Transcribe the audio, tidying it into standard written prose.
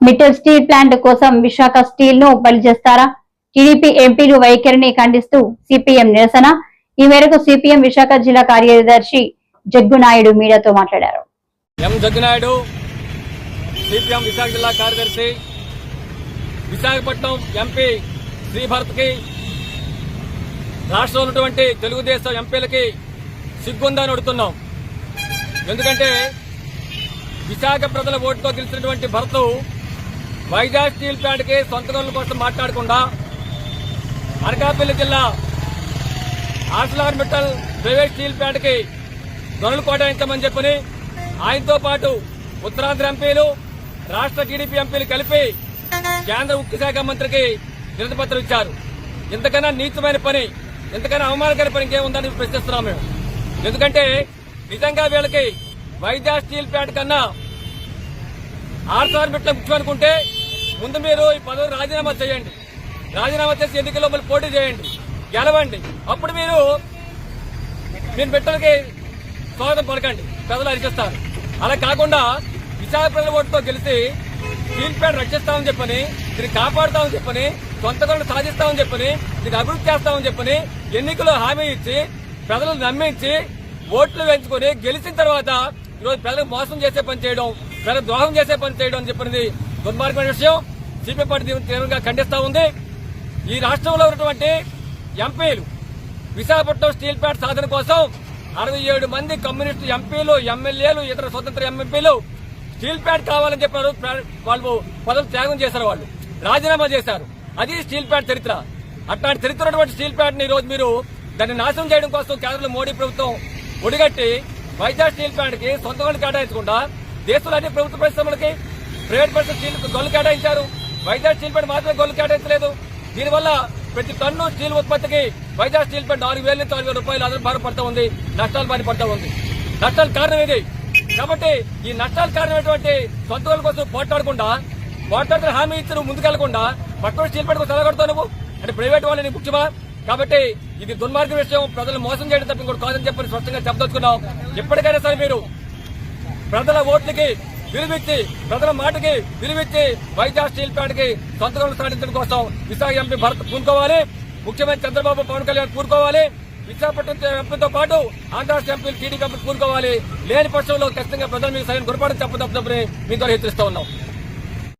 Mittal steel plant కోసం Visakha steel ను బలి చేస్తారా? టీడీపీ ఎంపీలు వైఖరిని ఖండిస్తూ సిపిఎం నిరసన. ఈ మేరకు సిపిఎం విశాఖ జిల్లా కార్యదర్శి జగ్గునాయుడు మీడియాతో మాట్లాడారు. జగ్గునాయుడు సిపిఎం విశాఖ జిల్లా కార్యదర్శి. విశాఖపట్నం ఎంపీ శ్రీభరత్ కి రాష్ట్రంలో ఉన్నటువంటి తెలుగుదేశం ఎంపీలకి సిగ్గుందని అడుగుతున్నాం. ఎందుకంటే విశాఖ ప్రజల ఓటుతో గెలిచినటువంటి భరత్ వైజాగ్ స్టీల్ ప్లాంట్ కి సొంత గనుల కోసం మాట్లాడకుండా అనకాపల్లి జిల్లా Arcelor Mittal private steel plant కి గనులు కేటాయించమని చెప్పని ఆయనతో పాటు ఉత్తరాంధ్ర ఎంపీలు, రాష్ట్ర టీడీపీ ఎంపీలు కలిపి కేంద్ర ఉక్కు శాఖ మంత్రికి వినతిపత్రం ఇచ్చారు. ఇంతకన్నా నీచమైన పని, ఇంతకన్నా అవమానకర పని ఇంకేముందని ప్రశ్నిస్తున్నాం మేము. ఎందుకంటే నిజంగా వీళ్ళకి వైజాగ్ స్టీల్ ప్లాంట్ కన్నా ఆర్సెలర్ మిట్టల్ ముఖ్యం అనుకుంటే ముందు మీరు ఈ పదవి రాజీనామా చేయండి. రాజీనామా చేసి ఎన్నికల్లో మళ్ళీ పోటీ చేయండి, గెలవండి. అప్పుడు మీరు మిట్టలకి స్వాగతం పలకండి, ప్రజలు హర్షిస్తారు. అలా కాకుండా విశాఖ ప్రజల ఓటుతో గెలిచి స్టీల్ ప్లాంట్ రక్షిస్తామని చెప్పని, దీన్ని కాపాడుతామని చెప్పని, సొంత గనులు సాధిస్తామని చెప్పని, దీన్ని అభివృద్ధి చేస్తామని చెప్పని ఎన్నికల్లో హామీ ఇచ్చి ప్రజలను నమ్మించి ఓట్లు వేయించుకుని గెలిచిన తర్వాత ఈరోజు ప్రజలకు మోసం చేసే పని చేయడం, ప్రజలకు ద్రోహం చేసే పని చేయడం అని చెప్పినది దుర్మార్గమైన విషయం. సిపిఎం పార్టీ తీవ్రంగా ఖండిస్తా ఉంది. ఈ రాష్ట్రంలో ఉన్నటువంటి ఎంపీలు విశాఖపట్నం స్టీల్ ప్లాంట్ సాధన కోసం 67 మంది కమ్యూనిస్టు ఎంపీలు, ఎమ్మెల్యేలు, ఇతర స్వతంత్ర ఎంపీలు స్టీల్ ప్లాంట్ కావాలని చెప్పారు. వాళ్ళు పదవి త్యాగం చేశారు, వాళ్ళు రాజీనామా చేశారు. అది స్టీల్ ప్లాంట్ చరిత్ర. అట్లాంటి చరిత్ర ఉన్నటువంటి స్టీల్ ప్లాంట్ ని ఈరోజు మీరు దాన్ని నాశనం చేయడం కోసం కేంద్రంలో మోడీ ప్రభుత్వం ఒడిగట్టి వైజాగ్ స్టీల్ ప్లాంట్ కి సొంత గనులు కేటాయించకుండా దేశంలో అన్ని ప్రభుత్వ పరిశ్రమలకి ప్రైవేట్ పరిశ్రమ స్టీల్ గనులు కేటాయించారు. వైజాగ్ స్టీల్ ప్లాంట్ మాత్రమే గనులు కేటాయించలేదు. దీనివల్ల ప్రతి టన్ను స్టీల్ ఉత్పత్తికి వైజాగ్ స్టీల్ ప్లాంట్ 4,000 నుంచి 6,000 రూపాయలు అదనపు భారం పడతా ఉంది, నష్టాలు బారి పడతా ఉంది. నష్టాలు కారణం ఇది. కాబట్టి ఈ నష్టాలు కారణమైనటువంటి సొంత గనుల కోసం పోట్లాడుతున్న హామీ ఇచ్చి నువ్వు ముందుకెళ్లకుండా పట్టణ స్టీల్ ప్లాంట్ కోసం ఎలాగొడతావు నువ్వు? అంటే ప్రైవేట్ వాళ్ళని నీకు ముఖ్యమా? కాబట్టి ఇది దుర్మార్గ విషయం. ప్రజలను మోసం చేయడం తప్ప ఇంకోటి కాదని చెప్పని స్పష్టంగా చెప్పదలుచుకున్నాం. ఎప్పటికైనా సరే మీరు ప్రజల ఓట్లకి విలువిచ్చి, ప్రజల మాటకి విలువిచ్చి వైజాగ్ స్టీల్ ప్లాంట్ కి సొంత గనులు సాధించడం కోసం విశాఖ ఎంపీ భరత్ పూనుకోవాలి. ముఖ్యమంత్రి చంద్రబాబు, పవన్ కళ్యాణ్ పూనుకోవాలి. విశాఖపట్నం ఎంపీతో పాటు ఆంధ్ర ఎంపీలు, టీడీపీ ఎంపీలు పూనుకోవాలి. లేని పక్షంలో ఖచ్చితంగా ప్రజలు మీకు సరైన గురపాటు చెప్పదప్పని మీ ద్వారా హెచ్చరిస్తా ఉన్నాం.